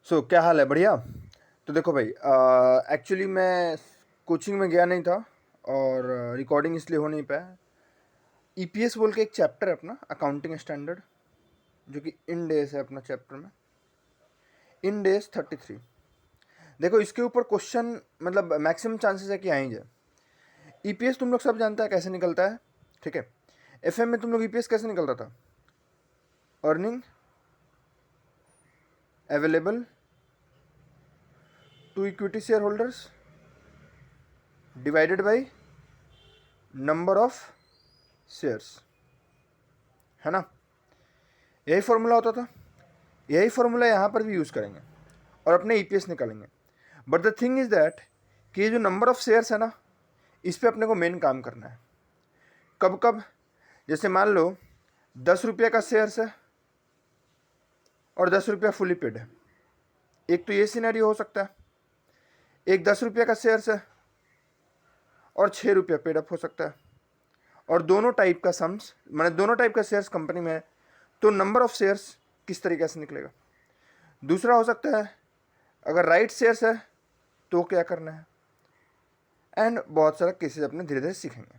क्या हाल है? बढ़िया। तो देखो भाई, एक्चुअली मैं कोचिंग में गया नहीं था और रिकॉर्डिंग इसलिए हो नहीं पाया। ईपीएस बोल के एक चैप्टर है अपना, अकाउंटिंग स्टैंडर्ड, जो कि इन डेज है अपना चैप्टर में, इन डेज 33। देखो इसके ऊपर क्वेश्चन मतलब मैक्सिमम चांसेस है कि आ ही जाए। ईपीएस तुम लोग सब जानता है कैसे निकलता है, ठीक है। एफएम में तुम लोग ईपीएस कैसे निकलता था? Earning available to equity share holders divided by number of shares, है ना। यही फॉर्मूला होता था। यही फॉर्मूला यहाँ पर भी यूज़ करेंगे और अपने ईपीएस निकालेंगे। But the thing is that कि ये जो नंबर ऑफ शेयर्स है ना, इस पर अपने को मेन काम करना है। कब कब? जैसे मान लो 10 रुपये का शेयर्स है और 10 रुपया फुली पेड है। एक तो ये सिनेरियो हो सकता है। एक 10 रुपये का शेयर्स है और 6 रुपया पेड अप हो सकता है। और दोनों टाइप का सम्स, मैंने दोनों टाइप का शेयर्स कंपनी में है, तो नंबर ऑफ शेयर्स किस तरीके से निकलेगा। दूसरा हो सकता है अगर राइट शेयर्स है तो क्या करना है, एंड बहुत सारा केसेस अपने धीरे धीरे सीखेंगे।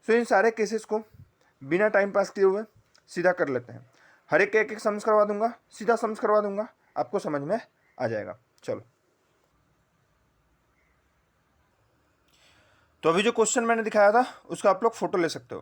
सो इन सारे केसेस को बिना टाइम पास किए हुए सीधा कर लेते हैं। हर एक एक सम्स करवा दूंगा, सीधा सम्स करवा दूंगा, आपको समझ में आ जाएगा। चलो, तो अभी जो क्वेश्चन मैंने दिखाया था उसका आप लोग फोटो ले सकते हो।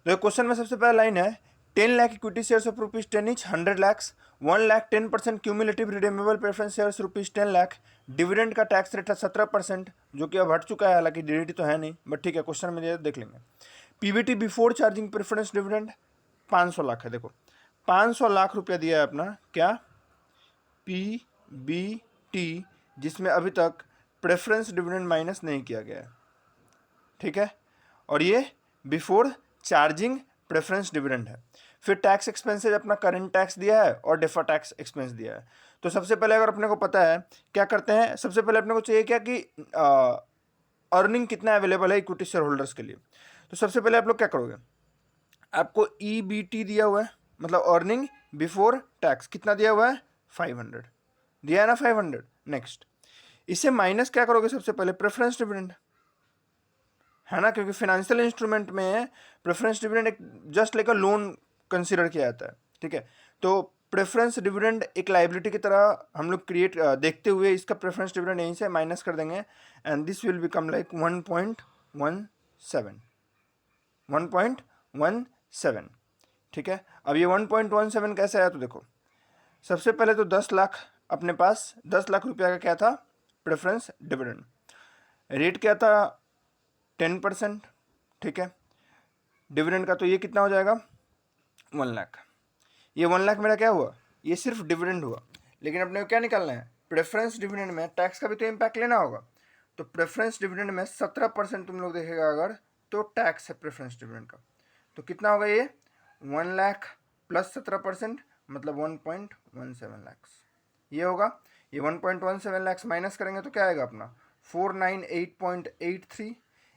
तो ये क्वेश्चन में सबसे पहला लाइन है 10 lakh equity shares of rupees 10 each 100 lakhs 1 lakh 10% cumulative redeemable preference shares rupees 10 lakh. Dividend का टैक्स रेट है 17%, जो कि अब हट चुका है, हालांकि डीडीटी तो है नहीं, बट ठीक है, क्वेश्चन में दिया देख लेंगे। PBT before charging preference dividend 500 lakh है। देखो 500 लाख रुपया दिया है अपना, क्या? पीबीटी, जिसमें अभी तक प्रेफरेंस डिविडेंड माइनस नहीं किया गया है, ठीक है। और ये बिफोर चार्जिंग प्रेफरेंस डिविडेंड है। फिर टैक्स एक्सपेंसेज अपना करंट टैक्स दिया है और डेफर टैक्स एक्सपेंस दिया है। तो सबसे पहले अगर अपने को पता है क्या करते हैं, सबसे पहले अपने को चाहिए क्या कि अर्निंग कितना अवेलेबल है इक्विटी शेयर होल्डर्स के लिए। तो सबसे पहले आप लोग क्या करोगे, आपको ईबीटी दिया हुआ है, मतलब अर्निंग बिफोर टैक्स कितना दिया हुआ है, 500 दिया है ना, 500। नेक्स्ट इससे माइनस क्या करोगे, सबसे पहले प्रेफरेंस डिविडेंड, है ना, क्योंकि फाइनेंशियल इंस्ट्रूमेंट में प्रेफरेंस डिविडेंड एक जस्ट लाइक अ लोन कंसिडर किया जाता है, ठीक है। तो प्रेफरेंस डिविडेंड एक लाइबिलिटी की तरह हम लोग क्रिएट देखते हुए इसका प्रेफरेंस डिविडेंड यहीं से माइनस कर देंगे, and this will become like 1.17, ठीक है। अब ये 1.17 कैसे आया, तो देखो सबसे पहले तो 10 लाख अपने पास, 10 लाख रुपया का क्या था, प्रेफरेंस डिविडेंड। रेट क्या था, 10%, ठीक है। डिविडेंड का तो ये कितना हो जाएगा, 1 लाख। ये 1 लाख मेरा क्या हुआ, ये सिर्फ डिविडेंड हुआ। लेकिन अपने को क्या निकालना है, प्रेफरेंस डिविडेंड में टैक्स का भी तो इम्पैक्ट लेना होगा। तो प्रेफरेंस डिविडेंड में 17% तुम लोग देखेगा अगर, तो टैक्स है प्रेफरेंस डिविडेंड का। तो कितना होगा ये, 1 लाख प्लस 17%, मतलब 1.17 लाख ये होगा। ये 1.17 लाख माइनस करेंगे तो क्या आएगा अपना 498.83।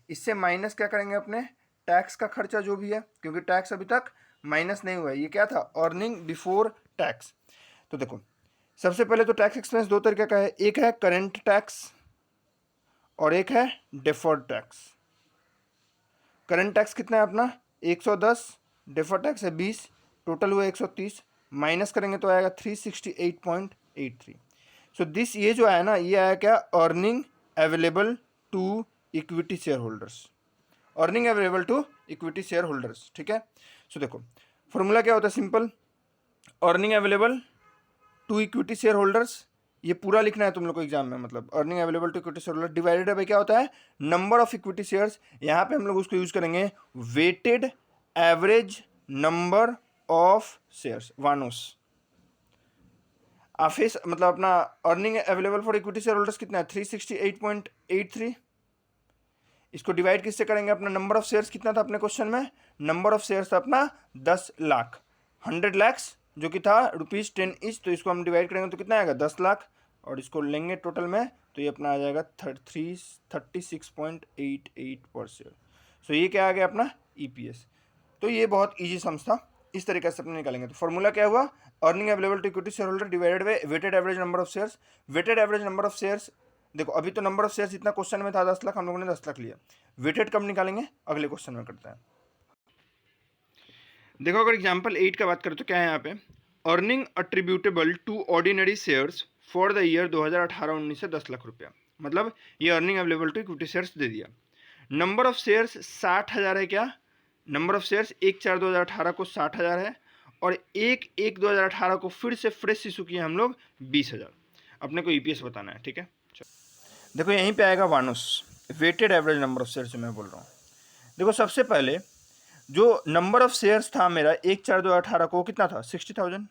इससे माइनस क्या करेंगे अपने, टैक्स का खर्चा जो भी है, क्योंकि टैक्स अभी तक माइनस नहीं हुआ है। ये क्या था, अर्निंग बिफोर टैक्स। तो देखो सबसे पहले तो टैक्स एक्सपेंस दो तरीके का है, एक है करेंट टैक्स और एक है डेफर्ड टैक्स। करंट टैक्स कितना है अपना 110, डेफर्ड टैक्स है 20, टोटल हुआ 130, माइनस करेंगे तो आएगा 368.83। सो दिस, ये जो आया ना, ये आया क्या, earning available to equity share holders, earning available to equity share holders, ठीक है। सो देखो फॉर्मूला क्या होता है, simple, earning available to equity share holders, ये पूरा लिखना है तुम लोग को एग्जाम में, मतलब earning available to equity shareholder divided by क्या होता है, नंबर ऑफ इक्विटी शेयर्स। यहाँ पे हम लोग उसको यूज करेंगे weighted average number of shares, वानोस आफिस, मतलब अपना earning available for equity share holders कितना है 368.83। इसको डिवाइड किससे करेंगे, अपना नंबर ऑफ शेयर्स कितना था अपने क्वेश्चन में, नंबर ऑफ शेयर्स था अपना 10 लाख, 100 लैक्स जो कि था रुपीज़ 10 ईच, तो इसको हम डिवाइड करेंगे तो कितना आएगा 10 लाख, और इसको लेंगे टोटल में तो ये अपना आ जाएगा 36.88 पर शेयर। सो ये क्या आ गया अपना ईपीएस। तो ये बहुत ईजी सम्स था, इस तरीके से अपने निकालेंगे। तो फॉर्मूला क्या हुआ, earning available to equity shareholder divided by weighted average number of shares. Weighted average number of shares, देखो अभी तो नंबर ऑफ शेयर्स इतना क्वेश्चन में था 10 लाख, हम लोगों ने 10 लाख लिया। वेटेड कब निकालेंगे, अगले क्वेश्चन में करते हैं। देखो अगर एग्जाम्पल 8 का बात करें तो क्या है यहाँ पे, earning attributable to ordinary shares for the year 2018-19 से 10 लाख रुपया, मतलब ये earning available to equity shares दे दिया। नंबर ऑफ शेयर्स 60,000 है क्या, नंबर ऑफ शेयर्स 1/4/2018 को 60,000 है, और 1/1/2018 को फिर से फ्रेश इशू किया हम लोग 20,000। अपने को ईपीएस बताना है, ठीक है। देखो यहीं पे आएगा वानुस, weighted average number of shares जो मैं बोल रहा हूँ। देखो सबसे पहले जो नंबर ऑफ शेयर्स था मेरा 1/4/2018 को कितना था, 60,000।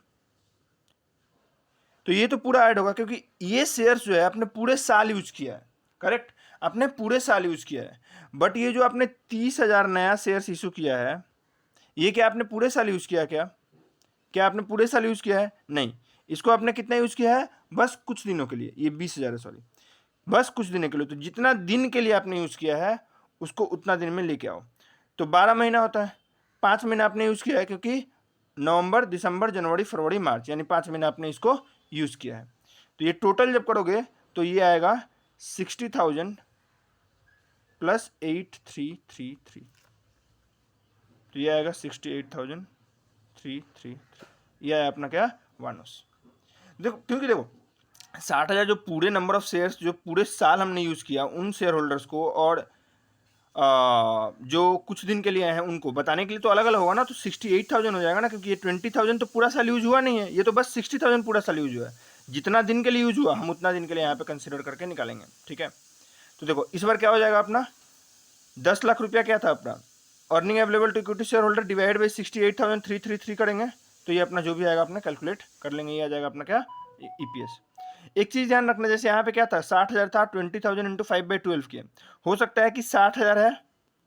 तो ये तो पूरा ऐड होगा, क्योंकि ये शेयर्स जो है आपने पूरे साल यूज किया है, करेक्ट, आपने पूरे साल यूज किया है। बट ये जो आपने 30,000 नया शेयर्स इशू किया है, ये क्या आपने पूरे साल यूज किया, क्या आपने पूरे साल यूज किया है, नहीं। इसको आपने कितना यूज किया है, बस कुछ दिनों के लिए, ये 20,000 है, सॉरी, बस कुछ दिनों के लिए। तो जितना दिन के लिए आपने यूज किया है उसको उतना दिन में लेके आओ। तो 12 महीना होता है, 5 महीना आपने यूज किया है, क्योंकि नवंबर, दिसंबर, जनवरी, फरवरी, मार्च, यानी 5 महीना आपने इसको यूज किया है। तो ये टोटल जब करोगे तो ये आएगा 60,000 प्लस 8333, तो ये आएगा 68,333, ये आया अपना क्या, वानोस। देखो क्योंकि देखो 60,000 जो पूरे नंबर ऑफ शेयर्स जो पूरे साल हमने यूज किया उन शेयर होल्डर्स को, और जो कुछ दिन के लिए आए हैं उनको बताने के लिए तो अलग अलग होगा ना, तो 68,000 हो जाएगा ना, क्योंकि ये 20,000 तो पूरा साल यूज हुआ नहीं है, ये तो बस 60,000 पूरा साल यूज हुआ है। जितना दिन के लिए यूज हुआ हम उतना दिन के लिए यहाँ पे कंसिडर करके निकालेंगे, ठीक है। तो देखो इस बार क्या हो जाएगा अपना, 10 लाख रुपया क्या था अपना, earning available to equity shareholder divide by 68,333 करेंगे, तो ये अपना जो भी आएगा अपना कैलकुलेट कर लेंगे, ये आ जाएगा अपना क्या, ईपीएस। एक चीज ध्यान रखना, जैसे यहाँ पे क्या था 60,000 था, 20,000 इंटू 5/12 किए, हो सकता है कि 60,000 है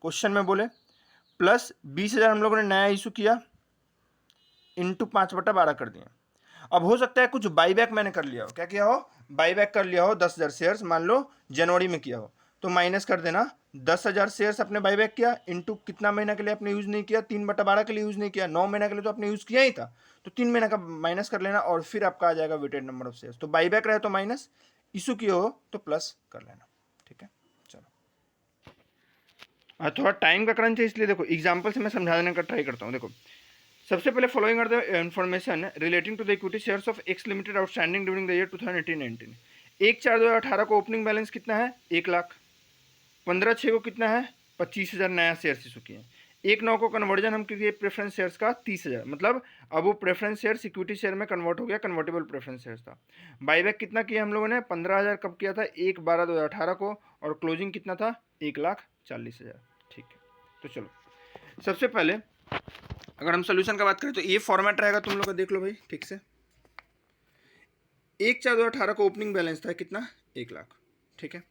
क्वेश्चन में बोले, प्लस 20,000 हम लोगों ने नया इशू किया, इंटू 5/12 कर दिया। अब हो सकता है कुछ बाईबैक मैंने कर लिया हो, क्या किया हो, बाईबैक कर लिया हो 10,000 शेयर्स, मान लो जनवरी में किया हो, तो माइनस कर देना 10,000 शेयर्स अपने बाईबैक किया, इंटू कितना महीना के लिए आपने यूज नहीं किया, 3/12 के लिए यूज नहीं किया, 9 महीना के लिए तो आपने यूज किया ही था, तो 3 महीना का माइनस कर लेना, और फिर आपका आ जाएगा वेटेड नंबर ऑफ शेयर्स। तो बाईबैक रहे तो माइनस, इशू किए हो तो प्लस कर लेना, ठीक है। चलो थोड़ा टाइम का क्रंच है, इसलिए देखो एग्जाम्पल से मैं समझा देने का ट्राई करता हूँ। देखो सबसे पहले following are the information relating to the equity shares of X limited outstanding during the year 2018-19। 1/4/2018 को ओपनिंग बैलेंस कितना है, 1 लाख। 15/6 को कितना है, 25,000 नया शेयर्स इशू किए। 1/9 को कन्वर्जन हम किए प्रेफरेंस शेयर्स का 30,000, मतलब अब वो प्रेफरेंस शेयर्स इक्विटी शेयर में कन्वर्ट हो गया, कन्वर्टेबल प्रेफरेंस शेयर्स था। बाईबैक कितना किया हम लोगों ने, 15,000 कब किया था, 1/12/2018 को, और क्लोजिंग कितना था, 1,40,000, ठीक है। तो चलो सबसे पहले अगर हम सोल्यूशन का बात करें तो ये फॉर्मेट रहेगा, तुम लोग देख लो भाई ठीक से। 1/4/2018 को ओपनिंग बैलेंस था कितना, 1 लाख, ठीक है।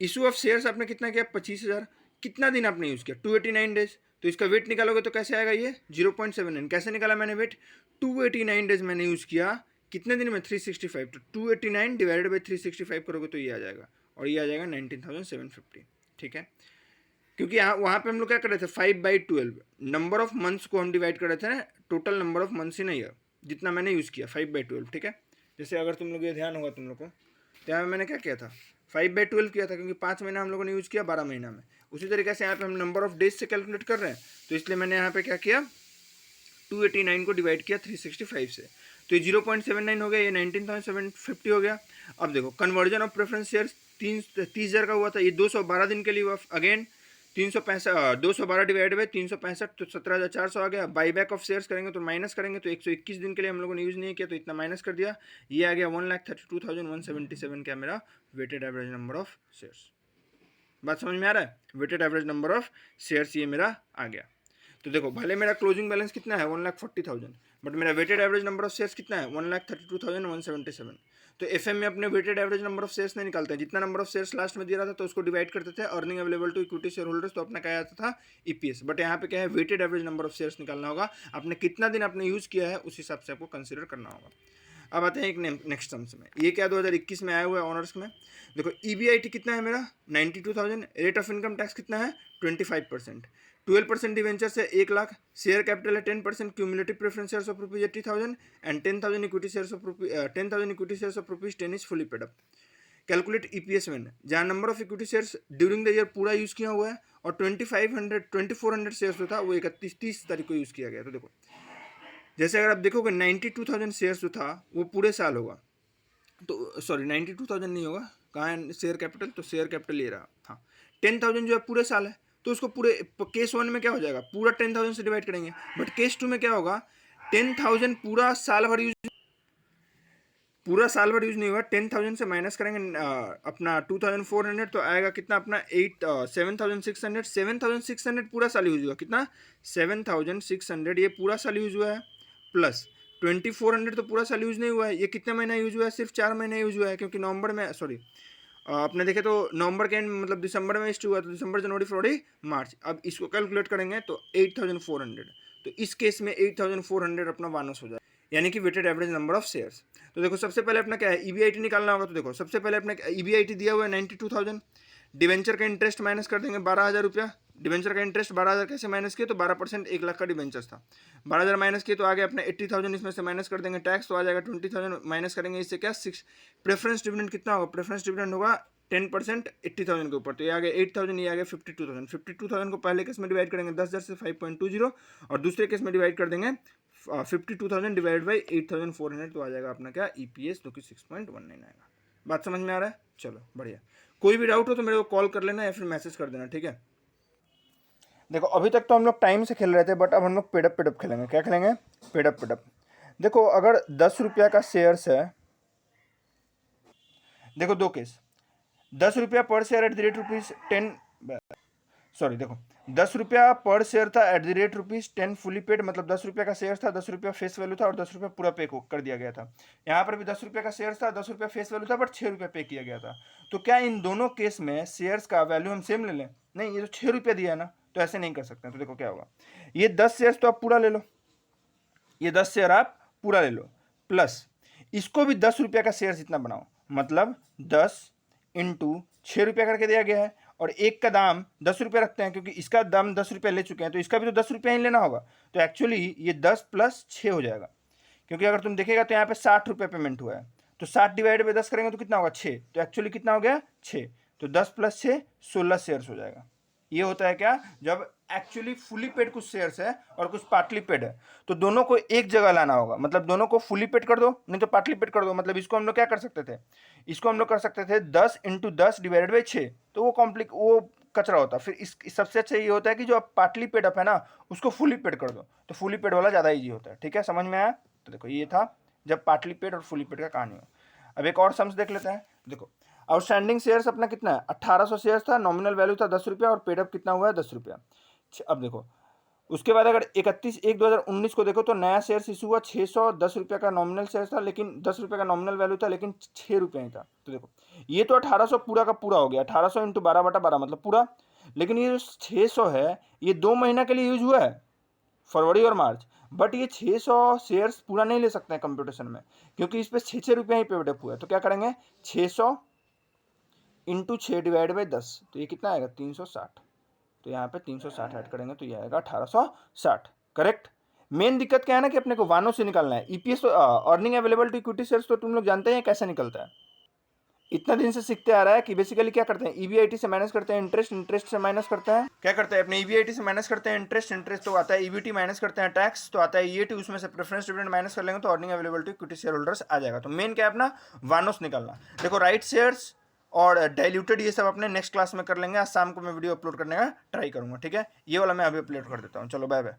इशू ऑफ शेयर्स आपने कितना किया, 25,000। कितना दिन आपने यूज किया, 289 डेज। तो इसका वेट निकालोगे तो कैसे आएगा, ये 0.79। कैसे निकाला मैंने वेट, 289 डेज मैंने यूज किया, कितने दिन में, 365। तो 289 डिवाइडेड बाई 365 करोगे तो ये आ जाएगा, और ये आ जाएगा 19,750, ठीक है। क्योंकि यहाँ वहाँ पे हम लोग क्या कर रहे थे, 5/12 नंबर ऑफ मंथ्स को हम डिवाइड कर रहे थे ना, total number of months in year जितना मैंने यूज़ किया, 5/12, ठीक है। जैसे अगर तुम लोग ये ध्यान होगा तुम लोग को, तो यहाँ मैंने क्या किया था, 5/12 किया था, क्योंकि 5 महीना हम लोगों ने यूज़ किया 12 महीना में। उसी तरीके से यहाँ पे हम नंबर ऑफ डेज से कैलकुलेट कर रहे हैं, तो इसलिए मैंने यहाँ पे क्या किया, 289 को डिवाइड किया 365 से, तो ये 0.79 हो गया, ये 19,750 हो गया। अब देखो कन्वर्जन ऑफ प्रेफरेंस शेयर्स 30,000 का हुआ था, ये 212 दिन के लिए हुआ, अगेन 212 डिवाइड बाई 365, तो 17,400 आ गया। बाईबैक ऑफ शेयर्स करेंगे तो माइनस करेंगे, तो 121 दिन के लिए हम लोगों ने यूज़ नहीं किया, तो इतना माइनस कर दिया, ये आ गया 1,32,177 क्या मेरा weighted average number of shares. बात समझ में आ रहा है, weighted average number of shares ये मेरा आ गया। तो देखो भले मेरा क्लोजिंग बैलेंस कितना है, 1,40,000, बट मेरा weighted average number of shares कितना है, 1,32,177। तो एफएम में अपने weighted average number of shares नहीं निकालते हैं, जितना नंबर ऑफ शेयर्स लास्ट में दिया रहा था तो उसको डिवाइड करते थे, earning available to equity share holders, तो अपना क्या आता था, ईपीएस। बट यहाँ पे क्या है, weighted average number of shares निकालना होगा, आपने कितना दिन आपने यूज़ किया है उस हिसाब से आपको कंसिडर करना होगा। अब आते हैं एक नेक्स्ट टर्म्स में, ये क्या 2021 में आया हुआ है ऑनर्स में। देखो ईबीआईटी कितना है मेरा, 92,000। रेट ऑफ इनकम टैक्स कितना है, 25%। 12% डिवेंचर से 1 लाख, शेयर कैपिटल है 10%, cumulative preference shares of rupees 80,000 and 10,000 equity shares of rupees 10 is fully paid up. Calculate EPS when, जहाँ number of equity shares during the year पूरा use किया हुआ है और 2400 शेयर्स जो था वो 30 तारीख को यूज किया गया। तो देखो जैसे अगर आप देखोगे 92,000 शेयर्स जो था वो पूरे साल होगा, तो सॉरी 92,000 नहीं होगा, कहाँ है शेयर कैपिटल, तो शेयर कैपिटल ये रहा। हाँ 10,000 जो है पूरे साल है, तो उसको पूरे केस 1 में क्या हो जाएगा, पूरा 10,000 से डिवाइड करेंगे। बट केस 2 में क्या होगा, 10,000 पूरा साल भर यूज नहीं हुआ, 10,000 से माइनस करेंगे अपना 2,400, तो आएगा कितना अपना 7,600 पूरा साल यूज हुआ, कितना 7,600 ये पूरा साल यूज हुआ है, प्लस 2,400 तो पूरा साल यूज नहीं हुआ है, ये कितने महीना यूज हुआ है, सिर्फ 4 महीने यूज हुआ है, क्योंकि नवंबर में सॉरी आपने देखे तो नवंबर के एंड मतलब दिसंबर में स्टार्ट हुआ, तो दिसंबर जनवरी फरवरी मार्च। अब इसको कैलकुलेट करेंगे तो 8,400, तो इस केस में 8,400 अपना वानस हो जाए, यानी कि weighted average number of shares. तो देखो सबसे पहले अपना क्या है, ईबीआईटी निकालना होगा। तो देखो सबसे पहले अपना ईबीआईटी दिया हुआ है 92,000, डिवेंचर का इंटरेस्ट माइनस कर देंगे 12,000 रुपया। डिवेंचर का इंटरेस्ट 12,000 कैसे माइनस किया, तो 12% 1 लाख का डिवेंचर था, 12,000 माइनस किए तो आ गया अपने 80,000, इसमें से माइनस कर देंगे टैक्स, तो आ जाएगा 20,000, माइनस करेंगे इससे क्या 6। प्रेफरेंस डिविडेंड कितना होगा, प्रेफरेंस डिविडेंड होगा 10% 80,000 के ऊपर, तो ये आ गया 8,000, ये आ गया 52,000। 52,000 को पहले केस में डिवाइड करेंगे 10,000 से 5.20, और दूसरे केस में डिवाइड कर देंगे 52,000 डिवाइड बाई 8,400, तो आ जाएगा अपना क्या ईपीएस, जो कि 6.19 आएगा। बात समझ में आ रहा है, चलो बढ़िया। कोई भी डाउट हो तो मेरे को कॉल कर लेना या फिर मैसेज कर देना, ठीक है। देखो अभी तक तो हम लोग टाइम से खेल रहे थे, बट अब हम लोग पेडअप खेलेंगे। क्या खेलेंगे, पेडअप। देखो अगर 10 रुपया का शेयर्स है, देखो दो केस, 10 रुपया पर share at the rate ₹10, sorry देखो 10 रुपया पर शेयर था at the rate ₹10 fully paid, मतलब 10 रुपया का शेयर था, 10 रुपया फेस वैल्यू था और 10 रुपया पूरा पे कर दिया गया था। यहाँ पर भी 10 रुपया का शेयर था, 10 रुपया फेस वैल्यू था, बट 6 रुपया पे किया गया था। तो क्या इन दोनों केस में शेयर्स का वैल्यू हम सेम ले लें, नहीं ये तो 6 रुपया दिया है ना, तो ऐसे नहीं कर सकते। तो देखो क्या होगा, ये 10 शेयर्स तो आप पूरा ले लो, ये 10 शेयर आप पूरा ले लो, प्लस इसको भी 10 रुपया का शेयर जितना बनाओ, मतलब 10 इंटू 6 रुपया करके दिया गया है, और एक का दाम 10 रुपये रखते हैं, क्योंकि इसका दाम 10 रुपये ले चुके हैं, तो इसका भी तो 10 रुपये ही लेना होगा। तो एक्चुअली ये 10 + 6 हो जाएगा, क्योंकि अगर तुम देखेगा तो यहाँ पे 60 रुपये पेमेंट हुआ है, तो 60 डिवाइड बाई 10 करेंगे तो कितना होगा 6, तो एक्चुअली कितना हो गया 6, तो 10 + 6 16 शेयर्स हो जाएगा। ये होता है क्या, जब एक्चुअली फुली पेड कुछ शेयर्स है और कुछ पार्टली पेड है, तो दोनों को एक जगह लाना होगा, मतलब दोनों को फुली पेड कर दो, नहीं तो पार्टली पेड कर दो। मतलब इसको हम लोग क्या कर सकते थे, इसको हम लोग कर सकते थे 10 × 10 डिवाइडेड बाई 6, तो वो कचरा होता। फिर इस सबसे अच्छा ये होता है कि जो आप पार्टली पेड अप है ना, उसको फुली पेड कर दो, तो फुली पेड वाला ज़्यादा ईजी होता है। ठीक है, समझ में आया। तो देखो ये था जब पार्टली पेड और फुली पेड का कहानी हो। अब एक और सम्स देख लेते हैं। देखो आउटस्टैंडिंग शेयर्स अपना कितना है, 1800 शेयर्स था, नॉमिनल वैल्यू था 10 रुपया, और पेड अप कितना हुआ है 10 रुपया। अब देखो उसके बाद अगर 31/1/2019 को देखो तो नया शेयर्स इशू हुआ 610 रुपये का नॉमिनल शेयर था, लेकिन 10 रुपये का नॉमिनल वैल्यू था, लेकिन 6 रुपये ही था। तो देखो ये तो 1800 पूरा का पूरा हो गया, 1800 × 12/12 मतलब पूरा, लेकिन ये जो 600 है ये 2 महीना के लिए यूज हुआ है, फरवरी और मार्च। बट ये 600 शेयर्स पूरा नहीं ले सकते हैं कंप्यूटेशन में, क्योंकि इस पर 6 रुपये ही पेड अप हुआ है। तो क्या करेंगे 600 × 6 डिवाइड बाई 10, तो ये कितना आएगा 360, तो यहाँ पे 360 ऐड करेंगे तो ये आएगा 1860। करेक्ट। मेन दिक्कत क्या है ना कि अपने को वानों से निकालना है। EPS earning available to equity shares तो तुम लोग जानते हैं कैसे निकलता है, इतना दिन से सीखते आ रहा है कि बेसिकली क्या करते हैं, ईबीआईटी से माइनस करते हैं इंटरेस्ट, इंटरेस्ट से माइनस करते हैं क्या करते हैं अपने ईबीआईटी से माइनस करते हैं इंटरेस्ट, इंटरेस्ट तो आता है ईबीटी, माइनस करते हैं टैक्स तो आता है ईएटी, उसमें से प्रेफरेंस डिविडेंड माइनस कर लेंगे तो earning available to equity share holders आ जाएगा। तो मेन क्या है अपना वानोस निकालना। देखो राइट शेयर्स और डाइल्यूटेड ये सब अपने नेक्स्ट क्लास में कर लेंगे। आज शाम को मैं वीडियो अपलोड करने का ट्राई करूंगा। ठीक है, ये वाला मैं अभी अपलोड कर देता हूँ। चलो बाय बाय।